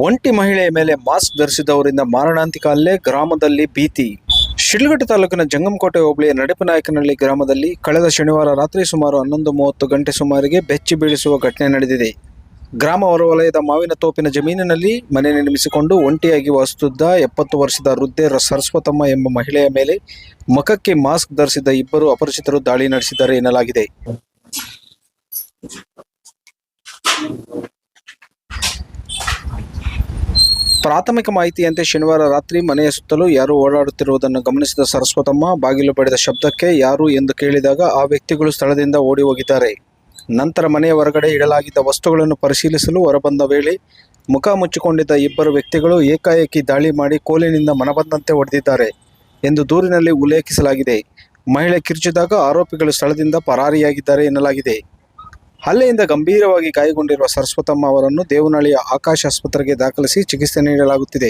ಒಂಟಿ ಮಹಿಳೆಯ ಮೇಲೆ ಮಾಸ್ಕ್ ಧರಿಸಿದವರಿಂದ ಮಾರಣಾಂತಿಕ ಹಲ್ಲೆ, ಗ್ರಾಮದಲ್ಲಿ ಭೀತಿ. ಶಿಡ್ಲಘಟ್ಟ ತಾಲೂಕಿನ ಜಂಗಮಕೋಟೆ ಹೋಬಳಿಯ ನಡಿಪನಾಯಕನಹಳ್ಳಿ ಗ್ರಾಮದಲ್ಲಿ ಕಳೆದ ಶನಿವಾರ ರಾತ್ರಿ ಸುಮಾರು 11:30 ಗಂಟೆ ಸುಮಾರಿಗೆ ಬೆಚ್ಚಿ ಬೀಳಿಸುವ ಘಟನೆ ನಡೆದಿದೆ. ಗ್ರಾಮ ಹೊರವಲಯದ ಮಾವಿನ ತೋಪಿನ ಜಮೀನಿನಲ್ಲಿ ಮನೆ ನಿರ್ಮಿಸಿಕೊಂಡು ಒಂಟಿಯಾಗಿ ವಾಸಿಸುತ್ತಿದ್ದ 70 ವರ್ಷದ ವೃದ್ಧೆ ಸರಸ್ವತಮ್ಮ ಎಂಬ ಮಹಿಳೆಯ ಮೇಲೆ ಮುಖಕ್ಕೆ ಮಾಸ್ಕ್ ಧರಿಸಿದ್ದ ಇಬ್ಬರು ಅಪರಿಚಿತರು ದಾಳಿ ನಡೆಸಿದ್ದಾರೆ ಎನ್ನಲಾಗಿದೆ. ಪ್ರಾಥಮಿಕ ಮಾಹಿತಿಯಂತೆ ಶನಿವಾರ ರಾತ್ರಿ ಮನೆಯ ಸುತ್ತಲೂ ಯಾರು ಓಡಾಡುತ್ತಿರುವುದನ್ನು ಗಮನಿಸಿದ ಸರಸ್ವತಮ್ಮ ಬಾಗಿಲು ಬಡಿದ ಶಬ್ದಕ್ಕೆ ಯಾರು ಎಂದು ಕೇಳಿದಾಗ ಆ ವ್ಯಕ್ತಿಗಳು ಸ್ಥಳದಿಂದ ಓಡಿ ಹೋಗಿದ್ದಾರೆ. ನಂತರ ಮನೆಯ ಹೊರಗಡೆ ಇಡಲಾಗಿದ್ದ ವಸ್ತುಗಳನ್ನು ಪರಿಶೀಲಿಸಲು ಹೊರಬಂದ ವೇಳೆ ಮುಖ ಮುಚ್ಚಿಕೊಂಡಿದ್ದ ಇಬ್ಬರು ವ್ಯಕ್ತಿಗಳು ಏಕಾಏಕಿ ದಾಳಿ ಮಾಡಿ ಕೋಲಿನಿಂದ ಮನಬಂದಂತೆ ಹೊಡೆದಿದ್ದಾರೆ ಎಂದು ದೂರಿನಲ್ಲಿ ಉಲ್ಲೇಖಿಸಲಾಗಿದೆ. ಮಹಿಳೆ ಕಿರುಚಿದಾಗ ಆರೋಪಿಗಳು ಸ್ಥಳದಿಂದ ಪರಾರಿಯಾಗಿದ್ದಾರೆ ಎನ್ನಲಾಗಿದೆ. ಹಲ್ಲೆಯಿಂದ ಗಂಭೀರವಾಗಿ ಗಾಯಗೊಂಡಿರುವ ಸರಸ್ವತಮ್ಮ ಅವರನ್ನು ದೇವನಹಳ್ಳಿಯ ಆಕಾಶ್ ಆಸ್ಪತ್ರೆಗೆ ದಾಖಲಿಸಿ ಚಿಕಿತ್ಸೆ ನೀಡಲಾಗುತ್ತಿದೆ.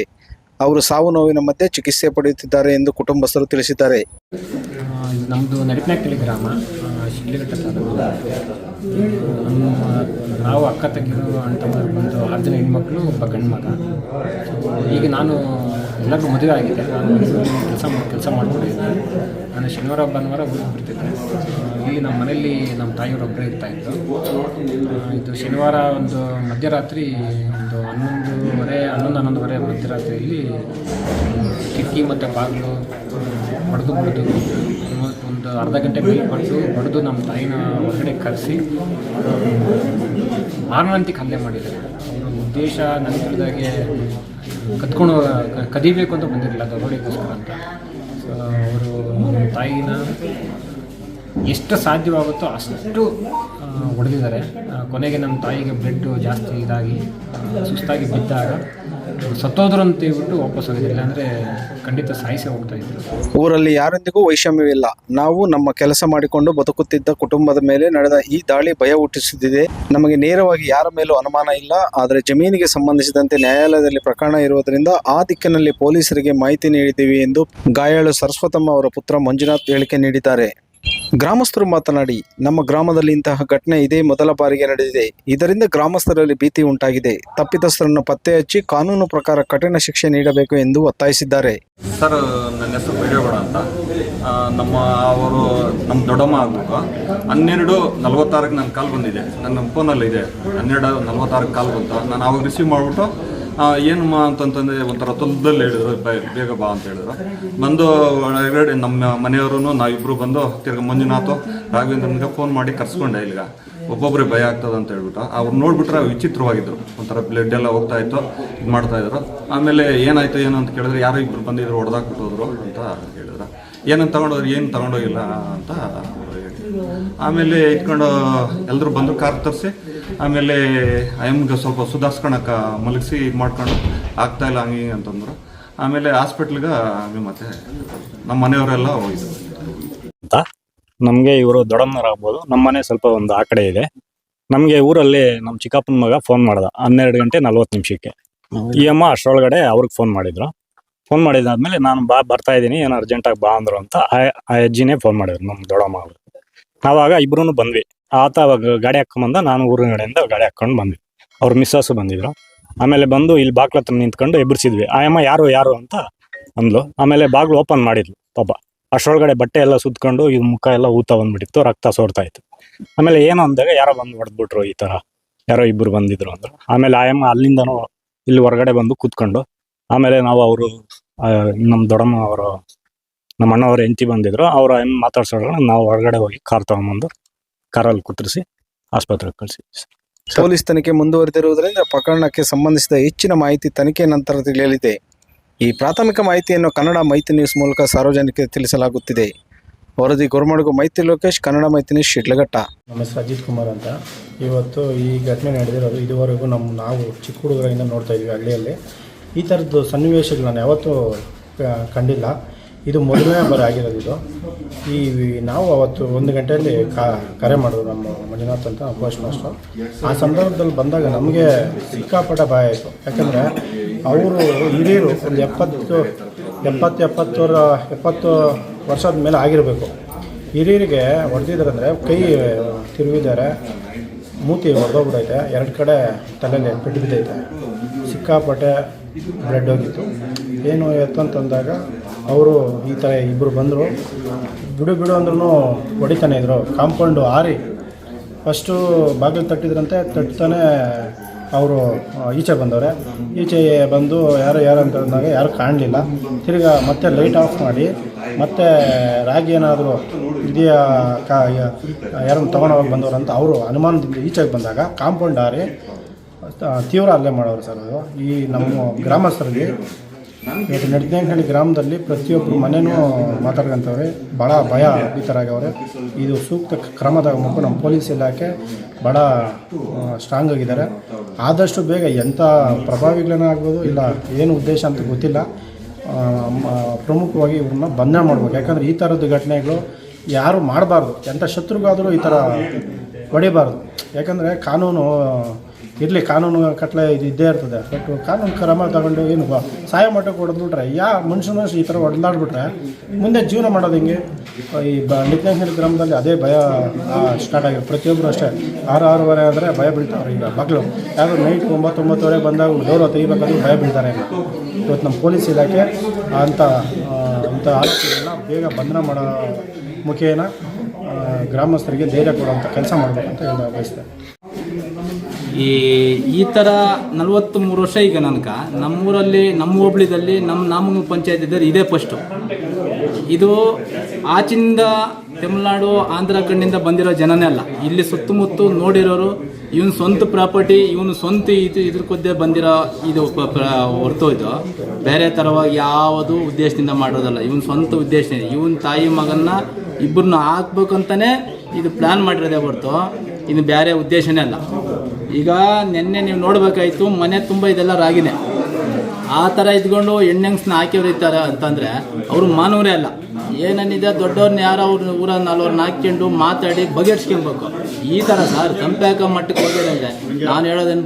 ಅವರು ಸಾವು ನೋವಿನ ಮಧ್ಯೆ ಚಿಕಿತ್ಸೆ ಪಡೆಯುತ್ತಿದ್ದಾರೆ ಎಂದು ಕುಟುಂಬಸ್ಥರು ತಿಳಿಸಿದ್ದಾರೆ. ನಮ್ಮದು ನಡಿಪನಾಯಕನಹಳ್ಳಿ ಗ್ರಾಮ, ಶಿಡ್ಲಘಟ್ಟ ತಾಲೂಕು. ನಾವು ಅಕ್ಕ ತಂಗಿರು ಅಣ್ಣ ತಮ್ಮರು ಬಂದು 6 ಜನ ಹೆಣ್ಮಕ್ಳು, ಒಬ್ಬ ಗಂಡು ಮಗ. ಈಗ ನಾನು ಎಲ್ಲರಿಗೂ ಮದುವೆ ಆಗಿದೆ. ನಾನು ಕೆಲಸ ಮಾಡ್ಕೊಂಡಿದ್ದೆ. ನಾನು ಶನಿವಾರ ಭಾನುವಾರ ಊರಿಗೆ ಬರ್ತಿದ್ದೆ. ಇಲ್ಲಿ ನಮ್ಮ ಮನೆಯಲ್ಲಿ ನಮ್ಮ ತಾಯಿಯವರೊಬ್ಬರೇ ಇರ್ತಾಯಿದ್ರು. ಇದು ಶನಿವಾರ ಒಂದು ಮಧ್ಯರಾತ್ರಿ ಒಂದು 11:30 ಮಧ್ಯರಾತ್ರಿಯಲ್ಲಿ ಕಿಟಕಿ ಮತ್ತು ಬಾಗಿಲು ಹೊಡೆದು ಒಂದು ಅರ್ಧ ಗಂಟೆ ಮೇಲ್ಪಟ್ಟು ಹೊಡೆದು ನಮ್ಮ ತಾಯಿನ ಹೊರಗಡೆ ಕರೆಸಿ ಮಾರಣಾಂತಿಕ ಹಲ್ಲೆ ಮಾಡಿದ್ದಾರೆ. ಅವರ ಉದ್ದೇಶ ನನಗೆ ತಿಳಿದಾಗೆ ಕದಿಬೇಕು ಅಂತ ಬಂದಿರಲಿಲ್ಲ, ದರೋಡೆಗೋಸ್ಕರ ಅಂತ. ಸೊ ಅವರು ನಮ್ಮ ತಾಯಿನ ಎಷ್ಟು ಸಾಧ್ಯವಾಗುತ್ತೋ ಅಷ್ಟು ಹೊಡೆದಿದ್ದಾರೆ. ಕೊನೆಗೆ ನಮ್ಮ ತಾಯಿಗೆ ಬ್ಲಡ್ ಜಾಸ್ತಿ ಇದಾಗಿ ಸುಸ್ತಾಗಿ ಬಿದ್ದಾಗ ಸತ್ತೋದ್ರು ಅಂತ ಹೇಳ್ಬಿಟ್ಟು ವಾಪಸ್ ಹೋಗಿದ್ದಿಲ್ಲ, ಅಂದರೆ ಖಂಡಿತ ಸಾಯಿಸೇ ಹೋಗ್ತಾ ಇದ್ರು. ಊರಲ್ಲಿ ಯಾರೊಂದಿಗೂ ವೈಷಮ್ಯವಿಲ್ಲ. ನಾವು ನಮ್ಮ ಕೆಲಸ ಮಾಡಿಕೊಂಡು ಬದುಕುತ್ತಿದ್ದ ಕುಟುಂಬದ ಮೇಲೆ ನಡೆದ ಈ ದಾಳಿ ಭಯ ಹುಟ್ಟಿಸುತ್ತಿದೆ. ನಮಗೆ ನೇರವಾಗಿ ಯಾರ ಮೇಲೂ ಅನುಮಾನ ಇಲ್ಲ. ಆದರೆ ಜಮೀನಿಗೆ ಸಂಬಂಧಿಸಿದಂತೆ ನ್ಯಾಯಾಲಯದಲ್ಲಿ ಪ್ರಕರಣ ಇರುವುದರಿಂದ ಆ ದಿಕ್ಕಿನಲ್ಲಿ ಪೊಲೀಸರಿಗೆ ಮಾಹಿತಿ ನೀಡಿದ್ದೀವಿ ಎಂದು ಗಾಯಾಳು ಸರಸ್ವತಮ್ಮ ಅವರ ಪುತ್ರ ಮಂಜುನಾಥ್ ಹೇಳಿಕೆ ನೀಡಿದ್ದಾರೆ. ಗ್ರಾಮಸ್ಥರು ಮಾತನಾಡಿ, ನಮ್ಮ ಗ್ರಾಮದಲ್ಲಿ ಇಂತಹ ಘಟನೆ ಇದೇ ಮೊದಲ ಬಾರಿಗೆ ನಡೆದಿದೆ. ಇದರಿಂದ ಗ್ರಾಮಸ್ಥರಲ್ಲಿ ಭೀತಿ ಉಂಟಾಗಿದೆ. ತಪ್ಪಿತಸ್ಥರನ್ನು ಪತ್ತೆ ಹಚ್ಚಿ ಕಾನೂನು ಪ್ರಕಾರ ಕಠಿಣ ಶಿಕ್ಷೆ ನೀಡಬೇಕು ಎಂದು ಒತ್ತಾಯಿಸಿದ್ದಾರೆ. ಸರ್, ನನ್ನ ಹೆಸರು ಬೇಡೇಗೌಡ ಅಂತ. ನಮ್ಮ ದೊಡ್ಡಮ್ಮ ಆಗಬೇಕು 12:46 ನನ್ನ ಕಾಲ್ ಬಂದಿದೆ. ನನ್ನ ಫೋನಲ್ಲಿ ಇದೆ 12:46 ಕಾಲ್ ಬಂತು. ನಾನು ಅವಾಗ ರಿಸೀವ್ ಮಾಡಿಬಿಟ್ಟು ಏನಮ್ಮ ಅಂತಂತಂದರೆ ಒಂಥರ ತೊಂದಲ್ಲಿ ಹೇಳಿದ್ರು, ಬೇಗ ಬಾ ಅಂತ ಹೇಳಿದ್ರು. ಬಂದು ಹೊರಗಡೆ ನಮ್ಮ ಮನೆಯವರು ನಾವಿಬ್ಬರು ಬಂದು ತಿರ್ಗಿ ಮಂಜುನಾಥ್ ರಾಘವೇಂದ್ರನಿಗೆ ಫೋನ್ ಮಾಡಿ ಕರ್ಸ್ಕೊಂಡೆ. ಇಲ್ಲಿಗ ಒಬ್ಬೊಬ್ಬರೇ ಭಯ ಆಗ್ತದೆ ಅಂತ ಹೇಳ್ಬಿಟ್ಟು ಅವ್ರು ನೋಡ್ಬಿಟ್ರೆ ವಿಚಿತ್ರವಾಗಿದ್ರು. ಒಂಥರ ಬ್ಲಡ್ ಎಲ್ಲ ಹೋಗ್ತಾ ಇತ್ತು, ಇದು ಮಾಡ್ತಾಯಿದ್ರು. ಆಮೇಲೆ ಏನಾಯಿತು ಏನು ಅಂತ ಕೇಳಿದ್ರೆ ಯಾರೋ ಇಬ್ಬರು ಬಂದಿದ್ರು, ಹೊಡೆದಾಕ್ಬಿಟ್ಟೋದ್ರು ಅಂತ ಹೇಳಿದ್ರು. ಏನಂತ ತಗೊಂಡೋದ್ರು, ಏನು ತಗೊಂಡೋಗಿಲ್ಲ ಅಂತ ಆಮೇಲೆ ಇಟ್ಕೊಂಡು ಎಲ್ಲರೂ ಬಂದರು, ಕಾರ್ ತರಿಸಿ ಆಮೇಲೆ ಅಯ್ಯಮ್ಗೆ ಸ್ವಲ್ಪ ಸುಧಾರಿಸ್ಕೊಳಕ್ಕೆ ಮಲಗಿಸಿ ಇದು ಮಾಡ್ಕೊಂಡು ಆಗ್ತಾಯಿಲ್ಲ ಹಂಗೆ ಅಂತಂದರು. ಆಮೇಲೆ ಹಾಸ್ಪಿಟ್ಲಿಗೆ ಮತ್ತೆ ನಮ್ಮ ಮನೆಯವರೆಲ್ಲ ಹೋಗಿದ್ರು ಅಂತ. ನಮಗೆ ಇವರು ದೊಡ್ಡಮ್ಮನವ್ರು ಆಗ್ಬೋದು. ನಮ್ಮ ಮನೆ ಸ್ವಲ್ಪ ಒಂದು ಆ ಕಡೆ ಇದೆ. ನಮಗೆ ಊರಲ್ಲಿ ನಮ್ಮ ಚಿಕ್ಕಪ್ಪನ ಮಗ ಫೋನ್ ಮಾಡ್ದ 12:40 ಈ ಅಮ್ಮ ಅಷ್ಟರೊಳಗಡೆ ಅವ್ರಿಗೆ ಫೋನ್ ಮಾಡಿದ್ರು. ಫೋನ್ ಮಾಡಿದಾದ್ಮೇಲೆ ನಾನು ಬರ್ತಾ ಇದ್ದೀನಿ, ಏನೋ ಅರ್ಜೆಂಟಾಗಿ ಬಾ ಅಂದರು ಅಂತ ಆ ಅಜ್ಜಿನೇ ಫೋನ್ ಮಾಡಿದ್ರು ನಮ್ಮ ದೊಡ್ಡಮ್ಮ ಅವರು. ನಾವಾಗ ಇಬ್ರು ಬಂದ್ವಿ. ಆತ ಅವಾಗ ಗಾಡಿ ಹಾಕೊಂಬಂದ, ನಾನು ಊರಿನ ಕಡೆಯಿಂದ ಗಾಡಿ ಹಾಕ್ಕೊಂಡು ಬಂದ್ವಿ. ಅವ್ರ ಮಿಸ್ಸಸ್ಸು ಬಂದಿದ್ರು. ಆಮೇಲೆ ಬಂದು ಇಲ್ಲಿ ಬಾಗ್ಲ ಹತ್ರ ನಿಂತ್ಕೊಂಡು ಎಬ್ಬರಿಸಿದ್ವಿ. ಆಯಮ್ಮ ಯಾರು ಅಂತ ಅಂದ್ಲು. ಆಮೇಲೆ ಬಾಗ್ಲು ಓಪನ್ ಮಾಡಿದ್ಲು. ಪಾಪ ಅಷ್ಟರೊಳಗಡೆ ಬಟ್ಟೆ ಎಲ್ಲ ಸುತ್ಕೊಂಡು ಇದು ಮುಖ ಎಲ್ಲ ಊತ ಬಂದ್ಬಿಟ್ಟಿತ್ತು, ರಕ್ತ ಸೋರ್ತಾ ಇತ್ತು. ಆಮೇಲೆ ಏನು ಅಂದಾಗ ಯಾರೋ ಬಂದು ಹೊಡೆದ್ಬಿಟ್ರು, ಈ ಥರ ಯಾರೋ ಇಬ್ಬರು ಬಂದಿದ್ರು ಅಂದರು. ಆಮೇಲೆ ಆಯಮ್ಮ ಅಲ್ಲಿಂದನೂ ಇಲ್ಲಿ ಹೊರಗಡೆ ಬಂದು ಕೂತ್ಕೊಂಡು, ಆಮೇಲೆ ನಾವು ಅವರು ನಮ್ಮ ದೊಡ್ಡಮ್ಮ ಅವರು ನಮ್ಮ ಅಣ್ಣವ್ರ ಹೆಂಡತಿ ಬಂದಿದ್ರು. ಅವ್ರು ಮಾತಾಡ್ಸೋಣ, ನಾವು ಹೊರಗಡೆ ಹೋಗಿ ಕಾರ್ ತಗೊಂಬಂದು ಕಾರಲ್ಲಿ ಕುತ್ತರಿಸಿ ಆಸ್ಪತ್ರೆಗೆ ಕಳಿಸಿ. ಪೊಲೀಸ್ ತನಿಖೆ ಮುಂದುವರೆದಿರುವುದರಿಂದ ಪ್ರಕರಣಕ್ಕೆ ಸಂಬಂಧಿಸಿದ ಹೆಚ್ಚಿನ ಮಾಹಿತಿ ತನಿಖೆ ನಂತರ ತಿಳಿಯಲಿದೆ. ಈ ಪ್ರಾಥಮಿಕ ಮಾಹಿತಿಯನ್ನು ಕನ್ನಡ ಮೈತ್ರಿ ನ್ಯೂಸ್ ಮೂಲಕ ಸಾರ್ವಜನಿಕರಿಗೆ ತಿಳಿಸಲಾಗುತ್ತಿದೆ. ವರದಿ ಗುರುಮಡುಗು ಮೈತ್ರಿ ಲೋಕೇಶ್, ಕನ್ನಡ ಮೈತ್ರಿ ನ್ಯೂಸ್, ಶಿಡ್ಲಘಟ್ಟ. ನಮ್ಮ ಹೆಸರು ಅಜಿತ್ ಕುಮಾರ್ ಅಂತ. ಇವತ್ತು ಈ ಘಟನೆ ನಡೆದಿರೋದು ಇದುವರೆಗೂ ನಾವು ಚಿಕ್ಕ ಹುಡುಗರಿಂದ ನೋಡ್ತಾ ಇದ್ವಿ. ಹಳ್ಳಿಯಲ್ಲಿ ಈ ಥರದ್ದು ಸನ್ನಿವೇಶಗಳು ನಾನು ಯಾವತ್ತೂ ಕಂಡಿಲ್ಲ. ಇದು ಮೊದಲನೇ ಬಾರಿ ಆಗಿರೋದು ಇದು. ನಾವು ಅವತ್ತು 1 ಗಂಟೆಯಲ್ಲಿ ಕರೆ ಮಾಡಿದ್ರು ನಮ್ಮ ಮಂಜುನಾಥ್ ಅಂತ ಪೋಸ್ಟ್ ಮಾಸ್ಟರ್. ಆ ಸಂದರ್ಭದಲ್ಲಿ ಬಂದಾಗ ನಮಗೆ ಸಿಕ್ಕಾಪಟ್ಟೆ ಭಯ ಆಯಿತು. ಯಾಕಂದರೆ ಅವರು ಹಿರಿಯರು ಒಂದು 70 ವರ್ಷದ ಮೇಲೆ ಆಗಿರಬೇಕು. ಹಿರಿಯರಿಗೆ ಹೊಡೆದಿದ್ದಾರೆ ಅಂದರೆ ಕೈ ತಿರುಗಿದ್ದಾರೆ, ಮೂತಿ ಹೊಡೆದೋಗ್ಬಿಟ್ಟೈತೆ, 2 ಕಡೆ ತಲೆಯಲ್ಲಿ ಪೆಟ್ಟು ಬಿದ್ದೈತೆ. ಸಿಕ್ಕಾಪಟ್ಟೆ ಬ್ಲಡ್ ಹೋಗಿತ್ತು. ಏನು ಎತ್ತು ಅಂತಂದಾಗ ಅವರು ಈ ಥರ ಇಬ್ಬರು ಬಂದರು, ಬಿಡು ಅಂದ್ರೂ ಹೊಡಿತಾನೆ ಇದ್ರು. ಕಾಂಪೌಂಡು ಹಾರಿ ಫಸ್ಟು ಬಾಗಿಲು ತಟ್ಟಿದ್ರಂತೆ, ತಟ್ತಾನೆ ಅವರು ಈಚೆ ಬಂದವ್ರೆ. ಈಚೆ ಬಂದು ಯಾರು ಅಂತ ಅಂದಾಗ ಯಾರು ಕಾಣಲಿಲ್ಲ. ತಿರ್ಗಾ ಮತ್ತೆ ಲೈಟ್ ಆಫ್ ಮಾಡಿ ಮತ್ತೆ ರಾಗಿ ಏನಾದರೂ ಇದೆಯಾ ಯಾರನ್ನು ತೊಗೊಂಡೋಗಿ ಬಂದವರು ಅಂತ ಅವರು ಅನುಮಾನದಿಂದ ಈಚೆಗೆ ಬಂದಾಗ ಕಾಂಪೌಂಡ್ ಹಾರಿ ತೀವ್ರ ಹಲ್ಲೆ ಮಾಡೋರು ಸರ್. ಅದು ಈ ನಮ್ಮ ಗ್ರಾಮಸ್ಥರಿಗೆ ಇವತ್ತು ನಡಿತೇನಹಳ್ಳಿ ಗ್ರಾಮದಲ್ಲಿ ಪ್ರತಿಯೊಬ್ಬರು ಮನೆಯೂ ಮಾತಾಡ್ಕೊಂತವ್ರೆ, ಭಾಳ ಭಯ ಭೀತರಾಗವ್ರೆ. ಇದು ಸೂಕ್ತ ಕ್ರಮ ತಗೋಬೇಕು. ನಮ್ಮ ಪೊಲೀಸ್ ಇಲಾಖೆ ಭಾಳ ಸ್ಟ್ರಾಂಗ್ ಆಗಿದ್ದಾರೆ. ಆದಷ್ಟು ಬೇಗ ಎಂಥ ಪ್ರಭಾವಿಗಳನ್ನ ಆಗ್ಬೋದು, ಇಲ್ಲ ಏನು ಉದ್ದೇಶ ಅಂತ ಗೊತ್ತಿಲ್ಲ, ಪ್ರಮುಖವಾಗಿ ಇವ್ರನ್ನ ಬಂಧನ ಮಾಡ್ಬೇಕು. ಯಾಕಂದರೆ ಈ ಥರದ್ದು ಘಟನೆಗಳು ಯಾರು ಮಾಡಬಾರ್ದು. ಎಂಥ ಶತ್ರುಗಾದರೂ ಈ ಥರ ಹೊಡಿಬಾರ್ದು. ಯಾಕಂದರೆ ಕಾನೂನು ಇರಲಿ, ಕಾನೂನು ಕಟ್ಲೆ ಇದು ಇದ್ದೇ ಇರ್ತದೆ. ಬಟ್ ಕಾನೂನು ಕ್ರಮ ತಗೊಂಡು ಏನು ಸಹಾಯ ಮಟ್ಟಕ್ಕೆ ಹೊಡೆದ್ಬಿಟ್ರೆ ಮನುಷ್ಯನ ಈ ಥರ ಹೊಡೆದಾಡ್ಬಿಟ್ರೆ ಮುಂದೆ ಜೀವನ ಮಾಡೋದು ಹಿಂಗೆ. ಈ ನಿತ್ಯಂಗನಹಳ್ಳಿ ಗ್ರಾಮದಲ್ಲಿ ಅದೇ ಭಯ ಸ್ಟಾರ್ಟ್ ಆಗಿದೆ. ಪ್ರತಿಯೊಬ್ಬರು ಅಷ್ಟೇ 6-6:30 ಆದರೆ ಭಯ ಬೀಳ್ತಾವ್ರೆ. ಈಗ ಮಕ್ಕಳು ಯಾರು ನೈಟ್ 9-9:30 ಬಂದಾಗ ಡೋರ್ ತೆಗಿಬೇಕಾದ್ರೂ ಭಯ ಬೀಳ್ತಾರೆ. ಇವತ್ತು ನಮ್ಮ ಪೊಲೀಸ್ ಇಲಾಖೆ ಅಂಥ ಆರೋಪಿಗಳನ್ನ ಬೇಗ ಬಂಧನ ಮಾಡೋ ಮುಖೇನ ಗ್ರಾಮಸ್ಥರಿಗೆ ಧೈರ್ಯ ಕೊಡುವಂಥ ಕೆಲಸ ಮಾಡಬೇಕಂತ ಹೇಳಿ ಬಯಸ್ತೇನೆ. ಈ ಥರ 43 ವರ್ಷ ಈಗ ನನಗೆ ನಮ್ಮೂರಲ್ಲಿ, ನಮ್ಮ ಹೋಬಳಿದಲ್ಲಿ, ನಮ್ಮ ನಾಮಂಗ ಪಂಚಾಯತ್ ಇದ್ದರೆ ಇದೇ ಫಸ್ಟು. ಇದು ಆಚಿಂದ ತಮಿಳ್ನಾಡು ಆಂಧ್ರ ಕಣ್ಣಿಂದ ಬಂದಿರೋ ಜನನೇ ಅಲ್ಲ. ಇಲ್ಲಿ ಸುತ್ತಮುತ್ತ ನೋಡಿರೋರು ಇವನು ಸ್ವಂತ ಪ್ರಾಪರ್ಟಿ, ಇವನು ಸ್ವಂತ ಇದ್ರ ಕೊದ್ದೇ ಬಂದಿರೋ ಇದು ಹೊರತು ಇದು ಬೇರೆ ಥರವಾಗಿ ಯಾವುದು ಉದ್ದೇಶದಿಂದ ಮಾಡೋದಲ್ಲ. ಇವನು ಸ್ವಂತ ಉದ್ದೇಶದಿಂದ ಇವನ ತಾಯಿ ಮಗನ್ನ ಇಬ್ಬರನ್ನ ಹಾಕ್ಬೇಕಂತಲೇ ಇದು ಪ್ಲ್ಯಾನ್ ಮಾಡಿರೋದೇ ಹೊರತು ಇದು ಬೇರೆ ಉದ್ದೇಶನೇ ಅಲ್ಲ. ಈಗ ನಿನ್ನೆ ನೀವು ನೋಡಬೇಕಾಯ್ತು, ಮನೆ ತುಂಬ ಇದೆಲ್ಲ ರಾಗಿನೇ. ಆ ಥರ ಇದ್ಕೊಂಡು ಹೆಣ್ಣಂಗ್ಸನ್ನ ಹಾಕಿವ್ರಿತಾರೆ ಅಂತಂದರೆ ಅವರು ಮಾನವರೇ ಅಲ್ಲ. ಏನನ್ನಿದೆ ದೊಡ್ಡವ್ರನ್ನ ಯಾರೋ ಅವ್ರ ಊರನ್ನ ಅವ್ರನ್ನ ಹಾಕ್ಕೊಂಡು ಮಾತಾಡಿ ಬಗೆಹರಿಸ್ಕೊಬೇಕು. ಈ ಥರ ಸರ್ ಸಂಪೇಕ ಮಟ್ಟಕ್ಕೆ ಹೋಗಿರಂದ್ರೆ ನಾನು ಹೇಳೋದೇನು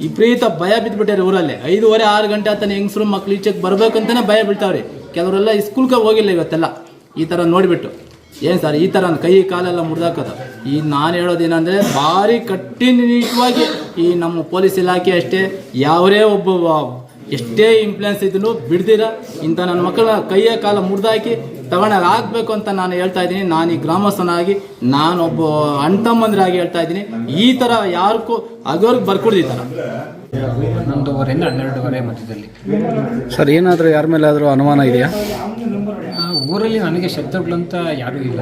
ವಿಪರೀತ ಭಯ ಬಿದ್ದುಬಿಟ್ಟಾರೆ ಊರಲ್ಲಿ. 5:30-6 ಗಂಟೆ ಆತನ ಹೆಂಗಸರು ಮಕ್ಳು ಈಚೆಗೆ ಬರ್ಬೇಕಂತಲೇ ಭಯ ಬೀಳ್ತಾವ್ರಿ. ಕೆಲವರೆಲ್ಲ ಸ್ಕೂಲ್ಗೆ ಹೋಗಿಲ್ಲ ಇವತ್ತೆಲ್ಲ ಈ ಥರ ನೋಡಿಬಿಟ್ಟು. ಏನು ಸರ್ ಈ ಥರ ಕೈ ಕಾಲೆಲ್ಲ ಮುರಿದಾಕೋದು. ಈ ನಾನು ಹೇಳೋದೇನೆಂದರೆ ಭಾರಿ ಕಟ್ಟುನಿಟ್ಟವಾಗಿ ಈ ನಮ್ಮ ಪೊಲೀಸ್ ಇಲಾಖೆ ಅಷ್ಟೇ, ಯಾವರೇ ಒಬ್ಬ ಎಷ್ಟೇ ಇನ್ಫ್ಲುಯೆನ್ಸ್ ಇದ್ರೂ ಬಿಡ್ದಿರ ಇಂಥ ನನ್ನ ಮಕ್ಕಳ ಕೈಯ ಕಾಲ ಮುರಿದಾಕಿ ತಗೊಂಡಾಗ ಆಗಬೇಕು ಅಂತ ನಾನು ಹೇಳ್ತಾ ಇದ್ದೀನಿ. ನಾನು ಈ ಗ್ರಾಮಸ್ಥನಾಗಿ ನಾನೊಬ್ಬ ಅಣ್ತಮ್ಮಂದ್ರಾಗಿ ಹೇಳ್ತಾ ಇದ್ದೀನಿ. ಈ ಥರ ಯಾರಿಗೂ ಆಗೋರ್ಗೆ ಬರ್ಕೊಡ್ದು ಈ ಥರ 11:30 12:30 ಮಧ್ಯದಲ್ಲಿ. ಸರ್ ಏನಾದರೂ ಯಾರ ಮೇಲಾದರೂ ಅನುಮಾನ ಇದೆಯಾ? ಊರಲ್ಲಿ ನನಗೆ ಶತ್ರುಗಳಂತ ಯಾರೂ ಇಲ್ಲ.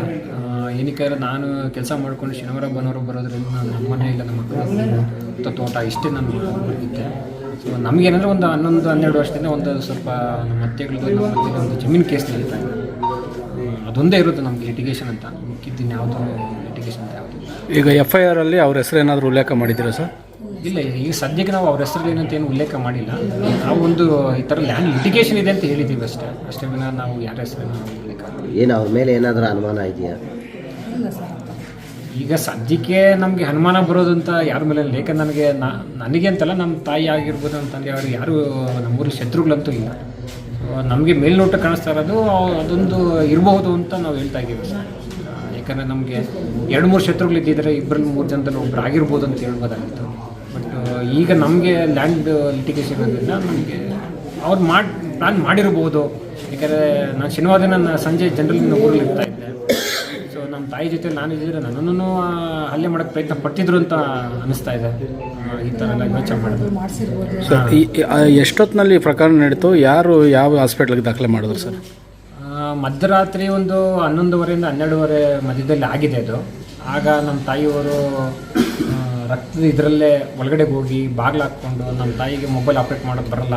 ಏನಕ್ಕೆ ನಾನು ಕೆಲಸ ಮಾಡ್ಕೊಂಡು ಶನಿವಾರ ಭಾನುವಾರ ಬರೋದ್ರಿಂದ ನಮ್ಮ ಮನೆ ಇಲ್ಲ, ನಮ್ಮ ಮಕ್ಕಳು ತೋಟ ಇಷ್ಟೇ ನಾನು ಮಾಡಿದ್ದೆ. ಸೊ ನಮಗೇನಾದರೂ ಒಂದು 11-12 ವರ್ಷದಿಂದ ಒಂದು ಸ್ವಲ್ಪ ನಮ್ಮ ಅತ್ತೆಗಳದ್ದು ಒಂದು ಜಮೀನು ಕೇಸ್ ನಡೀತಾ ಇದೆ. ಅದೊಂದೇ ಇರುತ್ತೆ ನಮಗೆ ಲಿಟಿಗೇಷನ್ ಅಂತ, ಮಿಕ್ಕಿದ್ದೀನಿ ಯಾವುದೂ ಲಿಟಿಗೇಷನ್ ಅಂತ ಯಾವುದು. ಈಗ FIR ಅಲ್ಲಿ ಅವ್ರ ಹೆಸರು ಏನಾದರೂ ಉಲ್ಲೇಖ ಮಾಡಿದ್ದೀರಾ ಸರ್? ಇಲ್ಲ, ಈಗ ಸದ್ಯಕ್ಕೆ ನಾವು ಅವ್ರ ಹೆಸರಲ್ಲಿ ಏನಂತ ಏನು ಉಲ್ಲೇಖ ಮಾಡಿಲ್ಲ. ನಾವು ಒಂದು ಈ ಥರ ಲ್ಯಾಂಡ್ ಲಿಟಿಗೇಷನ್ ಇದೆ ಅಂತ ಹೇಳಿದ್ದೀವಿ ಅಷ್ಟೇ ವಿನ ನಾವು ಯಾರ ಹೆಸರನ್ನು ಉಲ್ಲೇಖ ಏನು ಅವ್ರ ಮೇಲೆ ಏನಾದರೂ ಅನುಮಾನ ಇದೆಯಾ? ಈಗ ಸದ್ಯಕ್ಕೆ ನಮಗೆ ಅನುಮಾನ ಬರೋದಂತ ಯಾರ ಮೇಲೆ ಇಲ್ಲ. ಯಾಕಂದ್ರೆ ನನಗೆ ಅಂತಲ್ಲ, ನಮ್ಮ ತಾಯಿ ಆಗಿರ್ಬೋದು, ನಮ್ಮ ತಂದೆಯವರು ಯಾರು ನಮ್ಮೂರಿಗೆ ಶತ್ರುಗಳಂತೂ ಇಲ್ಲ. ನಮಗೆ ಮೇಲ್ನೋಟ ಕಾಣಿಸ್ತಾ ಇರೋದು ಅದೊಂದು ಇರಬಹುದು ಅಂತ ನಾವು ಹೇಳ್ತಾ ಇದ್ದೀವಿ ಸರ್. ಯಾಕಂದರೆ ನಮಗೆ 2-3 ಶತ್ರುಗಳಿದ್ದಿದ್ರೆ 2-3 ಜನದಲ್ಲಿ ಒಬ್ಬರು ಆಗಿರ್ಬೋದು ಅಂತ ಹೇಳ್ಬೋದಾಗಿತ್ತು. ಬಟ್ ಈಗ ನಮಗೆ ಲ್ಯಾಂಡ್ ಲಿಟಿಗೇಷನ್ ಇರೋದ್ರಿಂದ ನಮಗೆ ಅವ್ರು ಪ್ಲಾನ್ ಮಾಡಿರ್ಬೋದು. ಯಾಕಂದರೆ ನಾನು ಶನಿವಾರ ದಿನ ಸಂಜೆ ಜನರಲ್ ಊರಲ್ಲಿ ಇರ್ತಾ ಇದ್ದೆ. ಸೊ ನಮ್ಮ ತಾಯಿ ಜೊತೆ ನಾನಿದ್ದರೆ ನನ್ನನ್ನು ಹಲ್ಲೆ ಮಾಡೋಕ್ಕೆ ಪ್ರಯತ್ನ ಪಟ್ಟಿದ್ರು ಅಂತ ಅನ್ನಿಸ್ತಾ ಇದೆ. ಈ ಥರ ಎಲ್ಲ ಯೋಚನೆ ಮಾಡಿದ್ರು ಸರ್. ಎಷ್ಟೊತ್ತಿನಲ್ಲಿ ಪ್ರಕರಣ ನಡೀತು? ಯಾರು ಯಾವ ಹಾಸ್ಪಿಟ್ಲಿಗೆ ದಾಖಲೆ ಮಾಡಿದ್ರು ಸರ್? ಮಧ್ಯರಾತ್ರಿ ಒಂದು 11:30 12:30 ಮಧ್ಯದಲ್ಲಿ ಆಗಿದೆ ಅದು. ಆಗ ನಮ್ಮ ತಾಯಿಯವರು ರಕ್ತದ ಇದರಲ್ಲೇ ಒಳಗಡೆ ಹೋಗಿ ಬಾಗಿಲು ಹಾಕ್ಕೊಂಡು ನಮ್ಮ ತಾಯಿಗೆ ಮೊಬೈಲ್ ಆಪ್ರೇಟ್ ಮಾಡೋದು ಬರಲ್ಲ,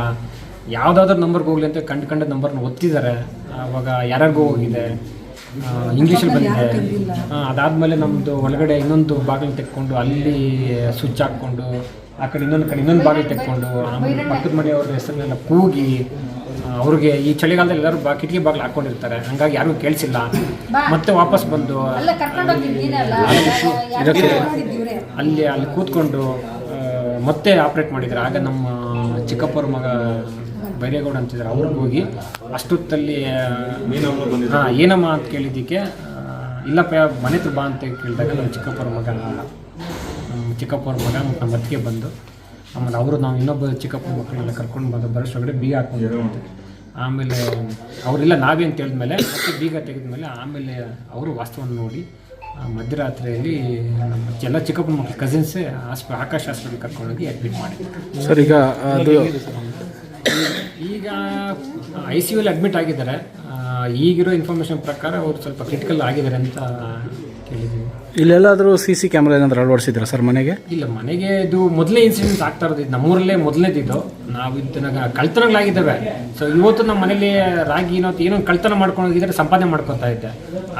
ಯಾವುದಾದ್ರೂ ನಂಬರ್ಗೆ ಹೋಗಲಿ ಅಂತ ಕಂಡು ನಂಬರ್ನ ಒತ್ತಿದ್ದಾರೆ. ಆವಾಗ ಯಾರಿಗೂ ಹೋಗಿದೆ, ಇಂಗ್ಲೀಷಲ್ಲಿ ಬಂದಿದೆ. ಅದಾದಮೇಲೆ ನಮ್ಮದು ಒಳಗಡೆ ಇನ್ನೊಂದು ಬಾಗಿಲು ತೆಕ್ಕೊಂಡು ಅಲ್ಲಿ ಸ್ವಿಚ್ ಹಾಕ್ಕೊಂಡು ಆ ಕಡೆ ಇನ್ನೊಂದು ಬಾಗಿಲು ತೆಕ್ಕೊಂಡು ಆಮೇಲೆ ಪಕ್ಕದ ಮನೆಯವ್ರ ಹೆಸರನ್ನೆಲ್ಲ ಕೂಗಿ ಅವ್ರಿಗೆ ಈ ಚಳಿಗಾಲದಲ್ಲಿ ಎಲ್ಲರೂ ಕಿಟಕಿ ಬಾಗಿಲು ಹಾಕ್ಕೊಂಡಿರ್ತಾರೆ, ಹಂಗಾಗಿ ಯಾರಿಗೂ ಕೇಳಿಸಿಲ್ಲ. ಮತ್ತೆ ವಾಪಸ್ ಬಂದು ಅಲ್ಲಿ ಕೂತ್ಕೊಂಡು ಮತ್ತೆ ಆಪ್ರೇಟ್ ಮಾಡಿದ್ದಾರೆ. ಆಗ ನಮ್ಮ ಚಿಕ್ಕಪ್ಪವ್ರ ಮಗ ಬೈರೇಗೌಡ ಅಂತಿದ್ದಾರೆ, ಅವ್ರಿಗೆ ಹೋಗಿ ಅಷ್ಟೊತ್ತಲ್ಲಿ ಏನಮ್ಮ ಅಂತ ಕೇಳಿದ್ದಕ್ಕೆ ಇಲ್ಲಪ್ಪ ಮನೆ ಹತ್ರ ಬಾ ಅಂತ ಕೇಳಿದಾಗ ನಮ್ಮ ಚಿಕ್ಕಪ್ಪವ್ರ ಮಗ ಮತ್ತು ನಮ್ಮ ಅತ್ತಿಗೆ ಬಂದು ಆಮೇಲೆ ಅವರು ನಾವು ಇನ್ನೊಬ್ಬ ಚಿಕ್ಕಪ್ಪ ಮಕ್ಕಳೆಲ್ಲ ಕರ್ಕೊಂಡು ಬರೋಷ್ಟೊಳಗಡೆ ಬೀಗ ಹಾಕ್ಕೊಂಡಿದ್ರು. ಆಮೇಲೆ ಅವರೆಲ್ಲ ನಾವೇ ಅಂತ ಹೇಳಿದ್ಮೇಲೆ ಮತ್ತೆ ಬೀಗ ತೆಗೆದ್ಮೇಲೆ ಆಮೇಲೆ ಅವರು ವಾಸ್ತವವನ್ನು ನೋಡಿ ಮಧ್ಯರಾತ್ರಿಯಲ್ಲಿ ನಮ್ಮ ಎಲ್ಲ ಚಿಕ್ಕಪ್ಪನ ಮಕ್ಕಳು ಕಸಿನ್ಸೇ ಆಕಾಶ್ ಹಾಸ್ಪಿಟಲ್ ಕರ್ಕೊಂಡೋಗಿ ಅಡ್ಮಿಟ್ ಮಾಡಿದ್ರು. ಸರ್ ಈಗ ಅದು ಈಗ ಐ ಸಿ ಯುಲಿ ಅಡ್ಮಿಟ್ ಆಗಿದ್ದಾರೆ. ಈಗಿರೋ ಇನ್ಫಾರ್ಮೇಷನ್ ಪ್ರಕಾರ ಅವರು ಸ್ವಲ್ಪ ಕ್ರಿಟಿಕಲ್ ಆಗಿದ್ದಾರೆ ಅಂತ ಕೇಳಿದ್ದೀವಿ. ಇಲ್ಲೆಲ್ಲಾದರೂ CC ಕ್ಯಾಮ್ರಾ ಏನಾದರೂ ಅಳವಡಿಸಿದ್ರ ಸರ್ ಮನೆಗೆ? ಇಲ್ಲ, ಮನೆಗೆ ಇದು ಮೊದಲೇ ಇನ್ಸಿಡೆಂಟ್ ಆಗ್ತಾ ಇರೋದು. ಇದು ನಮ್ಮೂರಲ್ಲೇ ಮೊದಲನೇದಿದ್ದು. ನಾವು ಇದನ್ನ ಕಳ್ತನಗಳಾಗಿದ್ದಾವೆ. ಸೊ ಇವತ್ತು ನಮ್ಮ ಮನೇಲಿ ರಾಗಿ ಏನೋ ಕಳ್ತನ ಮಾಡ್ಕೊಂಡು ಹೋಗಿದ್ರೆ ಸಂಪಾದನೆ ಮಾಡ್ಕೊತಾ ಇದ್ದೆ.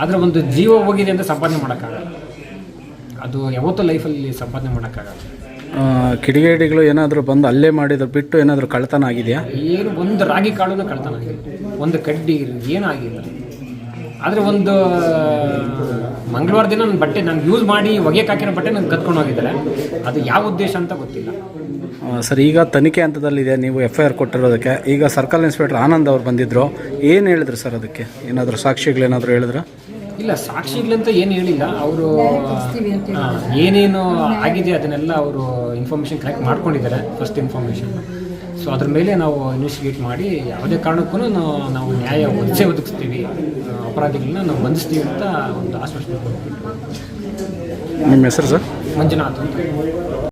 ಆದರೆ ಒಂದು ಜೀವ ಹೋಗಿದೆ ಅಂತ ಸಂಪಾದನೆ ಮಾಡೋಕ್ಕಾಗಲ್ಲ. ಅದು ಯಾವತ್ತೂ ಲೈಫಲ್ಲಿ ಸಂಪಾದನೆ ಮಾಡೋಕ್ಕಾಗಲ್ಲ. ಕಿಡಿಗೇಡಿಗಳು ಏನಾದರೂ ಬಂದು ಅಲ್ಲೇ ಮಾಡಿದ್ರು ಬಿಟ್ಟು ಏನಾದರೂ ಕಳ್ತನ ಆಗಿದೆಯಾ? ಏನು ಒಂದು ರಾಗಿ ಕಾಳುನೂ ಕಳ್ತನ ಆಗಿಲ್ಲ, ಒಂದು ಕಡ್ಡಿ ಏನೂ ಆಗಿಲ್ಲ. ಆದರೆ ಒಂದು ಮಂಗಳವಾರ ದಿನ ನನ್ನ ಬಟ್ಟೆ ನಾನು ಯೂಸ್ ಮಾಡಿ ಒಗೆಯಕ್ಕೆ ಹಾಕಿರೋ ಬಟ್ಟೆ ನಾನು ಕತ್ಕೊಂಡು ಹೋಗಿದ್ದಾರೆ. ಅದು ಯಾವ ಉದ್ದೇಶ ಅಂತ ಗೊತ್ತಿಲ್ಲ. ಸರ್ ಈಗ ತನಿಖೆ ಹಂತದಲ್ಲಿದೆ, ನೀವು FIR ಕೊಟ್ಟಿರೋದಕ್ಕೆ. ಈಗ ಸರ್ಕಲ್ ಇನ್ಸ್ಪೆಕ್ಟರ್ ಆನಂದ್ ಅವ್ರು ಬಂದಿದ್ದರು, ಏನು ಹೇಳಿದ್ರು ಸರ್ ಅದಕ್ಕೆ? ಏನಾದರೂ ಸಾಕ್ಷಿಗಳೇನಾದರೂ ಹೇಳಿದ್ರ? ಇಲ್ಲ, ಸಾಕ್ಷಿಗಳಂತ ಏನು ಹೇಳಿಲ್ಲ. ಅವರು ಏನೇನು ಆಗಿದೆ ಅದನ್ನೆಲ್ಲ ಅವರು ಇನ್ಫಾರ್ಮೇಷನ್ ಕಲೆಕ್ಟ್ ಮಾಡ್ಕೊಂಡಿದ್ದಾರೆ, ಫಸ್ಟ್ ಇನ್ಫಾರ್ಮೇಷನ್. ಸೊ ಅದ್ರ ಮೇಲೆ ನಾವು ಇನ್ವೆಸ್ಟಿಗೇಟ್ ಮಾಡಿ ಯಾವುದೇ ಕಾರಣಕ್ಕೂ ನಾವು ನ್ಯಾಯ ಒದಗಿಸ್ತೀವಿ, ಅಪರಾಧಿಗಳನ್ನ ನಾವು ಬಂಧಿಸ್ತೀವಿ ಅಂತ ಒಂದು ಆಶ್ವಾಸನೆ ಕೊಟ್ಬಿಟ್ಟು. ನಿಮ್ಮ ಹೆಸರು ಸರ್? ಮಂಜುನಾಥ್ ಅಂತ.